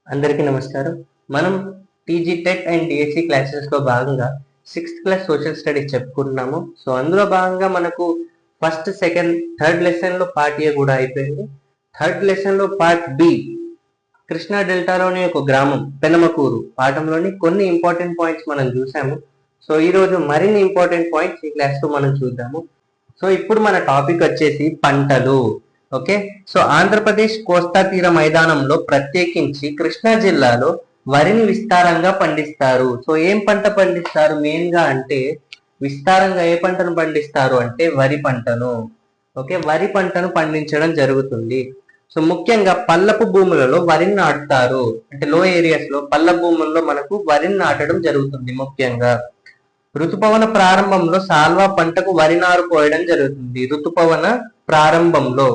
అందరికీ నమస్కారం. మనం టీజీ టెట్ అండ్ డిఎస్సి క్లాసెస్లో భాగంగా 6th క్లాస్ సోషల్ స్టడీస్ చెప్పుకుంటున్నాము. సో అందులో భాగంగా మనకు ఫస్ట్, సెకండ్, థర్డ్ లెసన్లో పార్ట్ ఏ కూడా అయిపోయింది. థర్డ్ లెసన్లో పార్ట్ బి కృష్ణా డెల్టాలోని ఒక గ్రామం పెనమకూరు పాఠంలోని కొన్ని ఇంపార్టెంట్ పాయింట్స్ మనం చూసాము. సో ఈరోజు మరిన్ని ఇంపార్టెంట్ పాయింట్స్ ఈ క్లాస్లో మనం చూద్దాము. సో ఇప్పుడు మన టాపిక్ వచ్చేసి పంటలు. ఓకే, సో ఆంధ్రప్రదేశ్ కోస్తా తీర మైదానంలో ప్రత్యేకించి కృష్ణా జిల్లాలో వరిని విస్తారంగా పండిస్తారు. సో ఏం పంట పండిస్తారు మెయిన్ గా అంటే విస్తారంగా ఏ పంటను పండిస్తారు అంటే వరి పంటను. ఓకే, వరి పంటను పండించడం జరుగుతుంది. సో ముఖ్యంగా పల్లపు భూములలో వరిని నాటుతారు. అంటే లో ఏరియాస్ లో పల్ల భూముల్లో మనకు వరిని నాటడం జరుగుతుంది. ముఖ్యంగా ఋతుపవన ప్రారంభంలో సాల్వా పంటకు వరి నారు పోయడం జరుగుతుంది. ఋతుపవన ప్రారంభంలో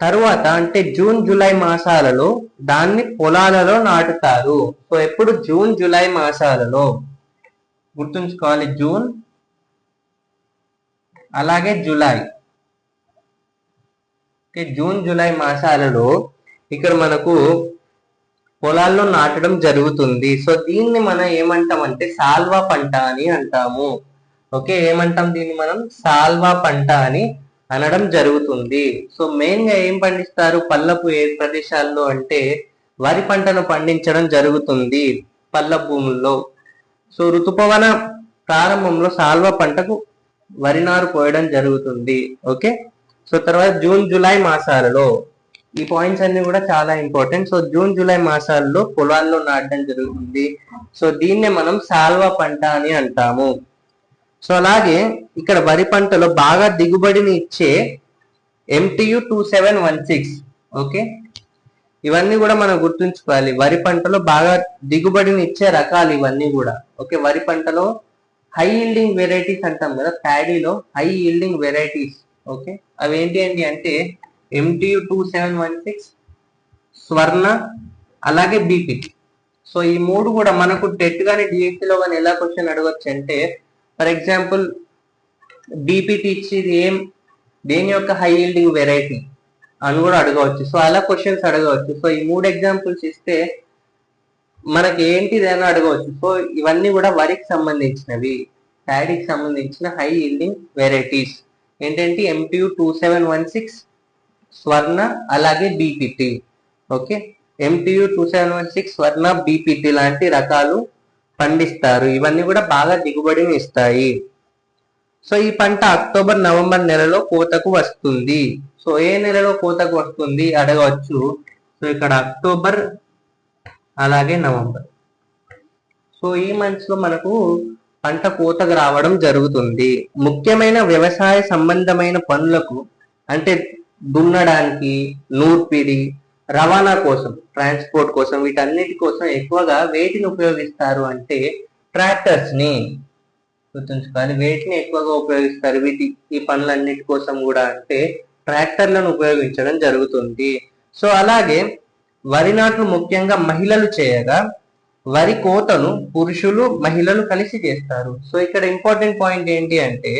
తరువాత అంటే జూన్ జూలై మాసాలలో దాన్ని పొలాలలో నాటుతారు. సో ఎప్పుడు జూన్ జూలై మాసాలలో గుర్తుంచుకోవాలి. జూన్ అలాగే జూలై. జూన్ జూలై మాసాలలో ఇక్కడ మనకు పొలాల్లో నాటడం జరుగుతుంది. సో దీన్ని మనం ఏమంటామంటే సాల్వా పంట అని అంటాము. ఓకే, ఏమంటాం దీన్ని మనం సాల్వా పంట అని అనడం జరుగుతుంది. సో మెయిన్ గా ఏం పండిస్తారు పల్లపు ఏ ప్రదేశాల్లో అంటే వరి పంటను పండించడం జరుగుతుంది పల్ల భూముల్లో. సో ఋతుపవన ప్రారంభంలో సాల్వా పంటకు వరి నారు పోయడం జరుగుతుంది. ఓకే, సో తర్వాత జూన్ జూలై మాసాలలో ఈ పాయింట్స్ అన్ని కూడా చాలా ఇంపార్టెంట్. సో జూన్ జూలై మాసాల్లో పొలాల్లో నాటడం జరుగుతుంది. సో దీన్నే మనం సాల్వా పంట అని అంటాము. సో అలాగే ఇక్కడ వరి పంటలో బాగా దిగుబడిని ఇచ్చే MTU 2716. ఓకే, ఇవన్నీ కూడా మనం గుర్తుంచుకోవాలి. వరి పంటలో బాగా దిగుబడిని ఇచ్చే రకాలు ఇవన్నీ కూడా. ఓకే, వరి పంటలో హై ఈల్డింగ్ వెరైటీస్ అంటాం కదా, ప్యాడీలో హై ఈల్డింగ్ వెరైటీస్. ఓకే, అవి ఏంటి అంటే MTU 2716, స్వర్ణ, అలాగే బీపీ. సో ఈ మూడు కూడా మనకు టెట్ కానీ డిఎస్సిలో కానీ ఎలా క్వశ్చన్ అడగచ్చు అంటే ఫర్ ఎగ్జాంపుల్ బీపీటీ ఇచ్చేది దేని యొక్క హై ఈల్డింగ్ వెరైటీ అని కూడా అడగవచ్చు. సో అలా క్వశ్చన్స్ అడగవచ్చు. సో ఈ మూడు ఎగ్జాంపుల్స్ ఇస్తే మనకి ఏంటిది అని అడగవచ్చు. సో ఇవన్నీ కూడా వరికి సంబంధించినవి, ప్యాడీకి సంబంధించిన హై ఈల్డింగ్ వెరైటీస్ ఏంటంటే MTU 2716, స్వర్ణ, అలాగే బీపీటీ. ఓకే, MTU 2716, స్వర్ణ, బీపీటీ లాంటి రకాలు పండిస్తారు. ఇవన్నీ కూడా బాగా దిగుబడిని ఇస్తాయి. సో ఈ పంట అక్టోబర్ నవంబర్ నెలలో కోతకు వస్తుంది. సో ఏ నెలలో కోతకు వస్తుంది అడగవచ్చు. సో ఇక్కడ అక్టోబర్ అలాగే నవంబర్. సో ఈ మంత్స్ లో మనకు పంట కోతకు రావడం జరుగుతుంది. ముఖ్యమైన వ్యవసాయ సంబంధమైన పనులకు అంటే దున్నడానికి, నూర్పిడి, రవాణా కోసం, ట్రాన్స్పోర్ట్ కోసం, వీటన్నిటి కోసం ఎక్కువగా వేటిని ఉపయోగిస్తారు అంటే ట్రాక్టర్స్ ని. గుర్తుంచుకోవాలి, వేటిని ఎక్కువగా ఉపయోగిస్తారు ఈ పనులన్నిటి కోసం కూడా అంటే ట్రాక్టర్లను ఉపయోగించడం జరుగుతుంది. సో అలాగే వరి నాట్లు ముఖ్యంగా మహిళలు చేయగా వరి కోతను పురుషులు మహిళలు కలిసి చేస్తారు. సో ఇక్కడ ఇంపార్టెంట్ పాయింట్ ఏంటి అంటే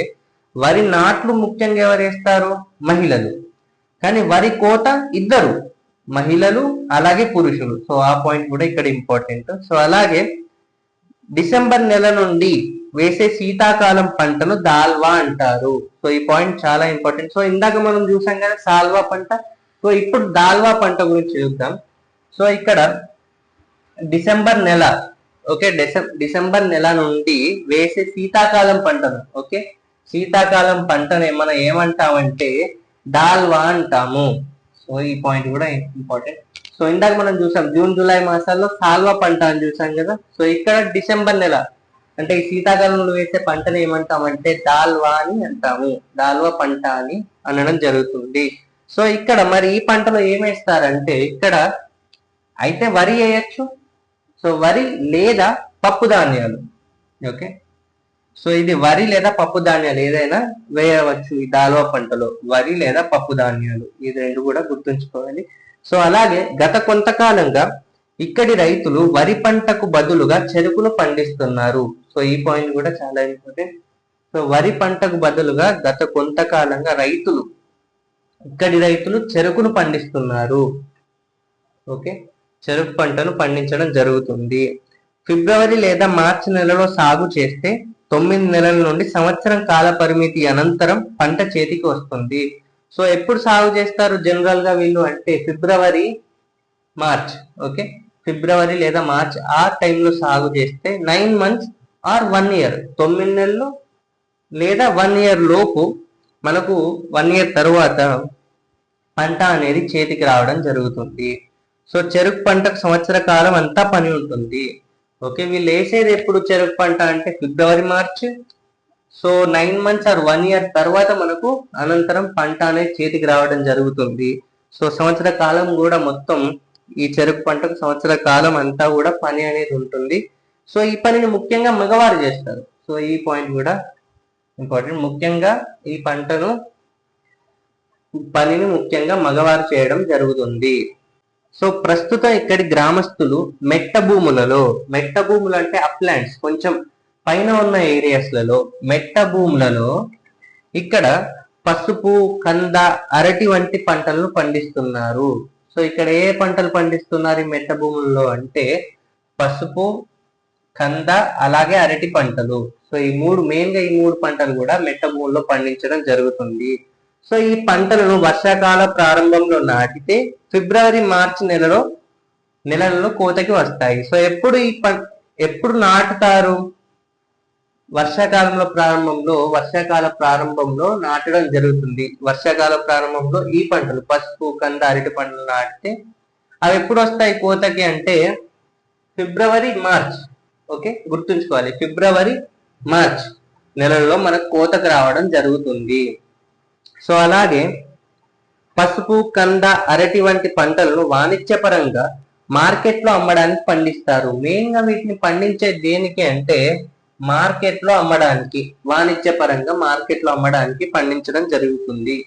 వరి నాట్లు ముఖ్యంగా ఎవరు వేస్తారు మహిళలు, కానీ వరి కోత ఇద్దరు మహిళలు అలాగే పురుషులు. సో ఆ పాయింట్ కూడా ఇక్కడ ఇంపార్టెంట్. సో అలాగే డిసెంబర్ నెల నుండి వేసే శీతాకాలం పంటను దాల్వా అంటారు. సో ఈ పాయింట్ చాలా ఇంపార్టెంట్. సో ఇందాక మనం చూసాం కదా సాల్వా పంట. సో ఇప్పుడు దాల్వా పంట గురించి చూద్దాం. సో ఇక్కడ డిసెంబర్ నెల, ఓకే, డిసెంబర్ నెల నుండి వేసే శీతాకాలం పంటను, ఓకే, శీతాకాలం పంటను మనం ఏమంటామంటే దాల్వా అంటాము. సో ఈ పాయింట్ కూడా ఇంపార్టెంట్. సో ఇందాక మనం చూసాం జూన్ జూలై మాసాల్లో సాల్వా పంట అని చూసాం కదా. సో ఇక్కడ డిసెంబర్ నెల అంటే ఈ శీతాకాలంలో వేసే పంటను ఏమంటామంటే దాల్వా అని అంటాము. దాల్వా పంట అని అనడం జరుగుతుంది. సో ఇక్కడ మరి ఈ పంటలో ఏమేస్తారంటే ఇక్కడ అయితే వరి వేయచ్చు. సో వరి లేదా పప్పు ధాన్యాలు. ఓకే, సో ఇది వరి లేదా పప్పు ధాన్యాలు ఏదైనా వేయవచ్చు ఈ దాల్వా పంటలో, వరి లేదా పప్పు ధాన్యాలు, ఇది రెండు కూడా గుర్తుంచుకోవాలి. సో అలాగే గత కొంతకాలంగా ఇక్కడి రైతులు వరి పంటకు బదులుగా చెరుకును పండిస్తున్నారు. సో ఈ పాయింట్ కూడా చాలా ఇంపార్టెంట్. సో వరి పంటకు బదులుగా గత కొంతకాలంగా ఇక్కడి రైతులు చెరుకును పండిస్తున్నారు. ఓకే, చెరుకు పంటను పండించడం జరుగుతుంది. ఫిబ్రవరి లేదా మార్చి నెలలో సాగు చేస్తే 9 నెలల నుండి సంవత్సరం కాల పరిమితి అనంతరం పంట చేతికి వస్తుంది. సో ఎప్పుడు సాగు చేస్తారు జనరల్ గా వీళ్ళు అంటే ఫిబ్రవరి మార్చ్. ఓకే, ఫిబ్రవరి లేదా మార్చ్ ఆ టైంలో సాగు చేస్తే 9 months ఆర్ 1 year, 9 నెలలు లేదా 1 year లోపు మనకు 1 year తరువాత పంట అనేది చేతికి రావడం జరుగుతుంది. సో చెరుకు పంటకు సంవత్సర కాలం అంతా పని ఉంటుంది. ఓకే, వీళ్ళు వేసేది ఎప్పుడు చెరుకు పంట అంటే February March. So 9 months or 1 year తర్వాత మనకు అనంతరం పంట అనేది చేతికి రావడం జరుగుతుంది. సో సంవత్సర కాలం కూడా మొత్తం ఈ చెరుకు పంటకు సంవత్సర కాలం అంతా కూడా పని అనేది ఉంటుంది. సో ఈ పనిని ముఖ్యంగా మగవారు చేస్తారు. సో ఈ పాయింట్ కూడా ఇంపార్టెంట్. ముఖ్యంగా ఈ పనిని ముఖ్యంగా మగవారు చేయడం జరుగుతుంది. సో ప్రస్తుతం ఇక్కడి గ్రామస్తులు మెట్ట భూములు అంటే అప్లాండ్స్, కొంచెం పైన ఉన్న ఏరియాస్లలో మెట్ట భూములలో ఇక్కడ పసుపు, కంద, అరటి వంటి పంటలను పండిస్తున్నారు. సో ఇక్కడ ఏ పంటలు పండిస్తున్నారు ఈ మెట్ట భూముల్లో అంటే పసుపు, కంద, అలాగే అరటి పంటలు. సో ఈ మూడు పంటలు కూడా మెట్ట భూముల్లో పండించడం జరుగుతుంది. సో ఈ పంటలను వర్షాకాల ప్రారంభంలో నాటితే ఫిబ్రవరి మార్చి నెలలలో కోతకి వస్తాయి. సో ఎప్పుడు నాటుతారు? వర్షాకాల ప్రారంభంలో నాటడం జరుగుతుంది. వర్షాకాల ప్రారంభంలో ఈ పంటలు పసుపు, కంద, అరటి పంటలు నాటితే అవి ఎప్పుడు వస్తాయి కోతకి అంటే ఫిబ్రవరి మార్చ్. ఓకే, గుర్తుంచుకోవాలి, ఫిబ్రవరి మార్చ్ నెలల్లో మనకు కోతకు రావడం జరుగుతుంది. సో అలాగే పసుపు, కంద, అరటి వంటి పంటలను వాణిజ్యపరంగా మార్కెట్లో అమ్మడానికి పండిస్తారు. మెయిన్ గా వీటిని పండించే దేనికి అంటే మార్కెట్లో అమ్మడానికి, వాణిజ్యపరంగా మార్కెట్లో అమ్మడానికి పండించడం జరుగుతుంది.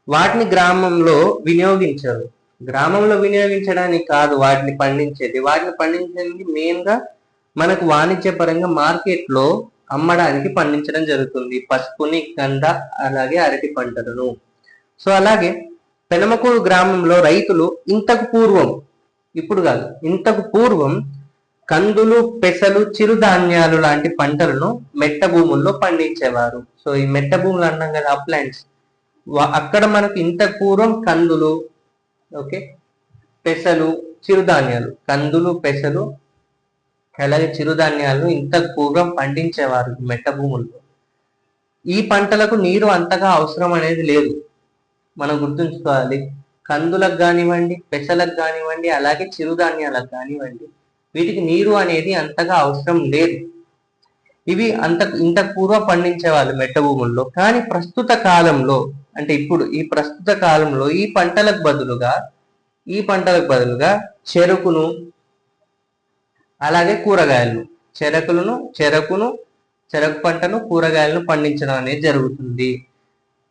వాటిని గ్రామంలో వినియోగించరు. గ్రామంలో వినియోగించడానికి కాదు వాటిని పండించేది మెయిన్ గా మనకు వాణిజ్యపరంగా మార్కెట్లో అమ్మడానికి పండించడం జరుగుతుంది పసుపుని, కంద, అలాగే అరటి పంటలను. సో అలాగే పెనమకూరు గ్రామంలో రైతులు ఇంతకు పూర్వం కందులు, పెసలు, చిరుధాన్యాలు లాంటి పంటలను మెట్ట భూముల్లో పండించేవారు. సో ఈ మెట్ట భూములు అన్నాం కదా, అప్లాండ్స్, అక్కడ మనకు ఇంతకు పూర్వం కందులు, ఓకే, పెసలు, చిరుధాన్యాలు, అలాగే చిరుధాన్యాలను ఇంతకు పూర్వం పండించేవారు మెట్ట భూముల్లో. ఈ పంటలకు నీరు అంతగా అవసరం అనేది లేదు. మనం గుర్తుంచుకోవాలి, కందులకు కానివ్వండి, పెసలకు కానివ్వండి, అలాగే చిరుధాన్యాలకు కానివ్వండి, వీటికి నీరు అనేది అంతగా అవసరం లేదు. ఇవి ఇంతకు పూర్వం పండించేవాళ్ళు మెట్ట భూముల్లో. కానీ ప్రస్తుత కాలంలో అంటే ఈ ప్రస్తుత కాలంలో ఈ పంటలకు బదులుగా చెరుకును, అలాగే కూరగాయలను, చెరకు పంటను, కూరగాయలను పండించడం అనేది జరుగుతుంది.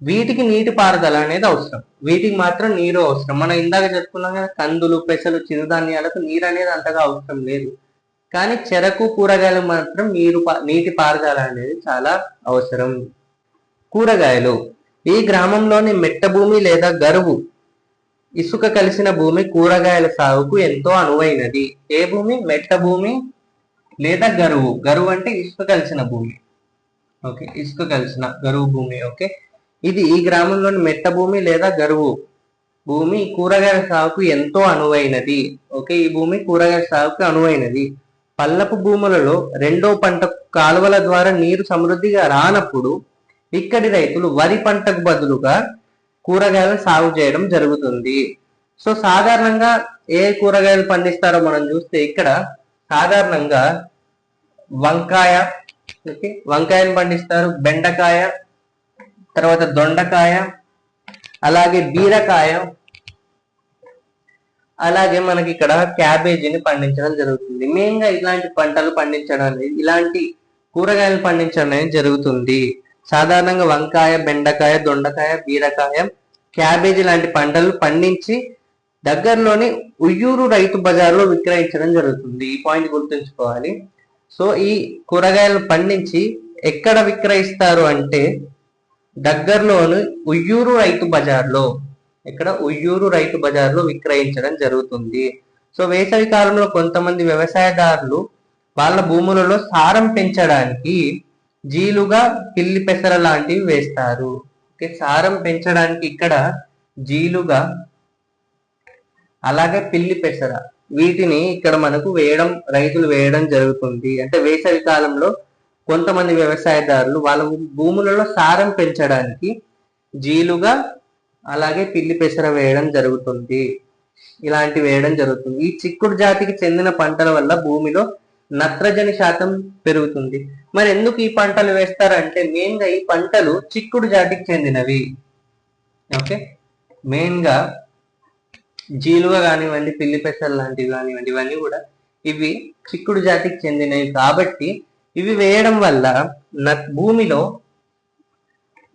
వీటికి నీటి పారుదల అనేది అవసరం. వీటికి మాత్రం నీరు అవసరం. మనం ఇందాక చెప్పుకున్నాం కదా, కందులు, పెసలు, చిరుధాన్యాలకు నీరు అనేది అంతగా అవసరం లేదు. కానీ చెరకు, కూరగాయలకు మాత్రం నీటి పారుదల అనేది చాలా అవసరం. కూరగాయలు. ఈ గ్రామంలోని మెట్ట భూమి లేదా గరువు, ఇసుక కలిసిన భూమి కూరగాయల సాగుకు ఎంతో అనువైనది. ఏ భూమి? మెట్ట భూమి లేదా గరువు. గరువు అంటే ఇసుక కలిసిన భూమి. ఓకే, ఇసుక కలిసిన గరువు భూమి. ఓకే, ఇది ఈ గ్రామంలోని మెట్ట భూమి లేదా గరువు భూమి కూరగాయల సాగుకు ఎంతో అనువైనది. ఓకే, ఈ భూమి కూరగాయల సాగుకు అనువైనది. పల్లపు భూములలో రెండో పంట కాలువల ద్వారా నీరు సమృద్ధిగా రానప్పుడు ఇక్కడి రైతులు వరి పంటకు బదులుగా కూరగాయలను సాగు చేయడం జరుగుతుంది. సో సాధారణంగా ఏ కూరగాయలు పండిస్తారో మనం చూస్తే ఇక్కడ సాధారణంగా వంకాయను పండిస్తారు, బెండకాయ, తర్వాత దొండకాయ, అలాగే బీరకాయ, అలాగే మనకి ఇక్కడ క్యాబేజీని పండించడం జరుగుతుంది. మెయిన్ గా ఇలాంటి పంటలు పండించడం అనేది, ఇలాంటి కూరగాయలు పండించడం అనేది జరుగుతుంది. సాధారణంగా వంకాయ, బెండకాయ, దొండకాయ, బీరకాయ, క్యాబేజీ లాంటి పంటలు పండించి దగ్గరలోని ఉయ్యూరు రైతు బజార్లో విక్రయించడం జరుగుతుంది. ఈ పాయింట్ గుర్తుంచుకోవాలి. సో ఈ కూరగాయలను పండించి ఎక్కడ విక్రయిస్తారు అంటే దగ్గరలోని ఉయ్యూరు రైతు బజార్లో విక్రయించడం జరుగుతుంది. సో వేసవి కాలంలో కొంతమంది వ్యవసాయదారులు వాళ్ళ భూములలో సారం పెంచడానికి జీలుగా, పిల్లి పెసర లాంటివి వేస్తారు. ఓకే, సారం పెంచడానికి ఇక్కడ జీలుగా అలాగే పిల్లి పెసర వీటిని ఇక్కడ మనకు రైతులు వేయడం జరుగుతుంది. అంటే వేసవి కాలంలో కొంతమంది వ్యవసాయదారులు వాళ్ళ భూములలో సారం పెంచడానికి జీలుగా అలాగే పిల్లి పెసర వేయడం జరుగుతుంది. వేయడం జరుగుతుంది. ఈ చిక్కుడు జాతికి చెందిన పంటల వల్ల భూమిలో నత్రజని శాతం పెరుగుతుంది. మరి ఎందుకు ఈ పంటలు వేస్తారంటే మెయిన్ గా ఈ పంటలు చిక్కుడు జాతికి చెందినవి. ఓకే, మెయిన్ గా జీలుగా కానివ్వండి, పిల్లి పెసలు లాంటివి కానివ్వండి, ఇవన్నీ కూడా ఇవి చిక్కుడు జాతికి చెందినవి కాబట్టి ఇవి వేయడం వల్ల భూమిలో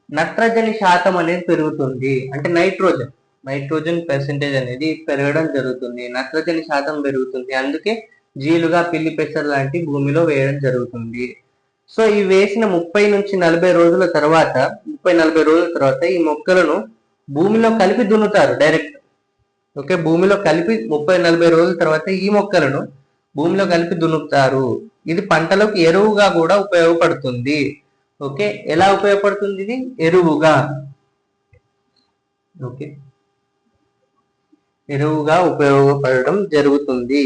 నత్రజని శాతం అనేది పెరుగుతుంది. అంటే నైట్రోజన్ పర్సెంటేజ్ అనేది పెరగడం జరుగుతుంది, నత్రజని శాతం పెరుగుతుంది. అందుకే జీలుగా, పిల్లి పెసలు లాంటి భూమిలో వేయడం జరుగుతుంది. సో ఈ వేసిన 30 నుంచి 40 రోజుల తర్వాత 30-40 రోజుల తర్వాత ఈ మొక్కలను భూమిలో కలిపి దున్నుతారు డైరెక్ట్. ఓకే, భూమిలో కలిపి 30-40 రోజుల తర్వాత ఈ మొక్కలను భూమిలో కలిపి దున్నుతారు. ఇది పంటలకు ఎరువుగా కూడా ఉపయోగపడుతుంది. ఓకే, ఎలా ఉపయోగపడుతుంది? ఇది ఎరువుగా. ఓకే, ఎరువుగా ఉపయోగపడడం జరుగుతుంది.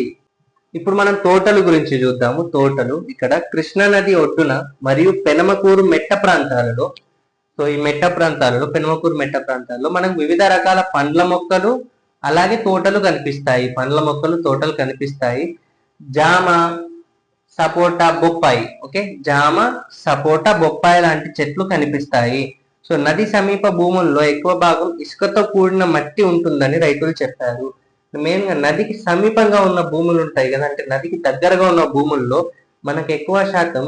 ఇప్పుడు మనం తోటల గురించి చూద్దాము. తోటలు ఇక్కడ కృష్ణా నది ఒడ్డున మరియు పెనమకూరు మెట్ట ప్రాంతాలలో, సో ఈ పెనమకూరు మెట్ట ప్రాంతాల్లో మనకు వివిధ రకాల పండ్ల మొక్కలు అలాగే తోటలు కనిపిస్తాయి. తోటలు కనిపిస్తాయి. జామ, సపోటా, బొప్పాయి. ఓకే, జామ, సపోటా, బొప్పాయి లాంటి చెట్లు కనిపిస్తాయి. సో నది సమీప భూముల్లో ఎక్కువ భాగం ఇసుకతో కూడిన మట్టి ఉంటుందని రైతులు చెప్పారు. మెయిన్ గా నదికి సమీపంగా ఉన్న భూములు ఉంటాయి కదా, అంటే నదికి దగ్గరగా ఉన్న భూముల్లో మనకు ఎక్కువ శాతం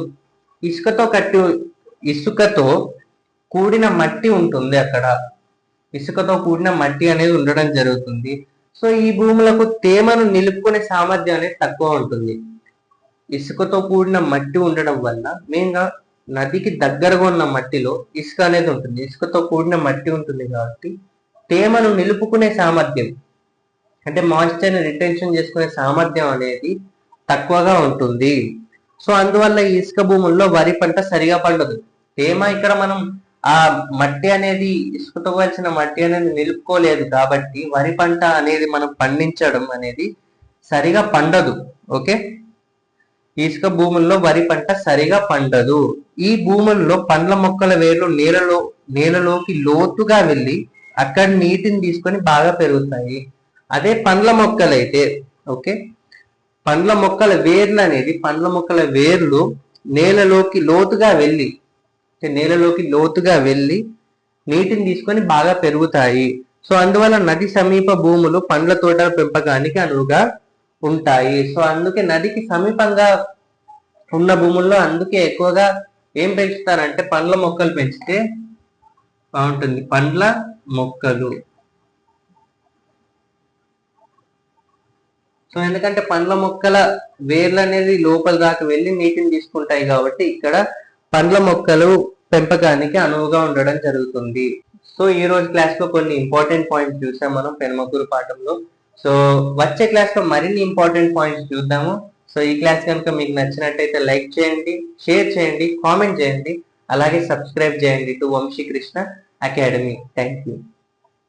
ఇసుకతో కూడిన మట్టి ఉంటుంది. అక్కడ ఇసుకతో కూడిన మట్టి అనేది ఉండడం జరుగుతుంది. సో ఈ భూములకు తేమను నిలుపుకునే సామర్థ్యం అనేది తక్కువ ఉంటుంది. ఇసుకతో కూడిన మట్టి ఉండడం వల్ల మెయిన్ గా నదికి దగ్గరగా ఉన్న మట్టిలో ఇసుక అనేది ఉంటుంది. ఇసుకతో కూడిన మట్టి ఉంటుంది కాబట్టి తేమను నిలుపుకునే సామర్థ్యం, అంటే మాయిశ్చర్ని రిటెన్షన్ చేసుకునే సామర్థ్యం అనేది తక్కువగా ఉంటుంది. సో అందువల్ల ఈ ఇసుక భూముల్లో వరి పంట సరిగా పండదు. తేమ ఇక్కడ మనం ఆ మట్టి అనేది, ఇసుకతో కలిసిన మట్టి అనేది నిలుపుకోలేదు కాబట్టి వరి పంట అనేది మనం పండించడం అనేది సరిగా పండదు. ఓకే, ఇసుక భూముల్లో వరి పంట సరిగా పండదు. ఈ భూముల్లో పండ్ల మొక్కల వేర్లు నేలలోకి లోతుగా వెళ్ళి అక్కడ నీటిని తీసుకొని బాగా పెరుగుతాయి. అదే పండ్ల మొక్కలైతే ఓకే, పండ్ల మొక్కల వేర్లు నేలలోకి లోతుగా వెళ్ళి నీటిని తీసుకొని బాగా పెరుగుతాయి. సో అందువల్ల నది సమీప భూములు పండ్ల తోటల పెంపకానికి అనువుగా ఉంటాయి. సో అందుకే నదికి సమీపంగా ఉన్న భూముల్లో అందుకే ఎక్కువగా ఏం పెంచుతారంటే పండ్ల మొక్కలు పెంచితే బాగుంటుంది. పండ్ల మొక్కలు. సో ఎందుకంటే పండ్ల మొక్కల వేర్లు అనేది లోపల దాకా వెళ్ళి నీటిని తీసుకుంటాయి కాబట్టి ఇక్కడ పండ్ల మొక్కలు పెంపకానికి అనువుగా ఉండడం జరుగుతుంది. సో ఈ రోజు క్లాస్ లో కొన్ని ఇంపార్టెంట్ పాయింట్స్ చూసాం మనం పెనమకూరు పాఠంలో. సో వచ్చే క్లాస్ లో మరిన్ని ఇంపార్టెంట్ పాయింట్స్ చూద్దాము. సో ఈ క్లాస్ కనుక మీకు నచ్చినట్టయితే లైక్ చేయండి, షేర్ చేయండి, కామెంట్ చేయండి, అలాగే సబ్స్క్రైబ్ చేయండి to Vamshi Krishna academy. Thank you.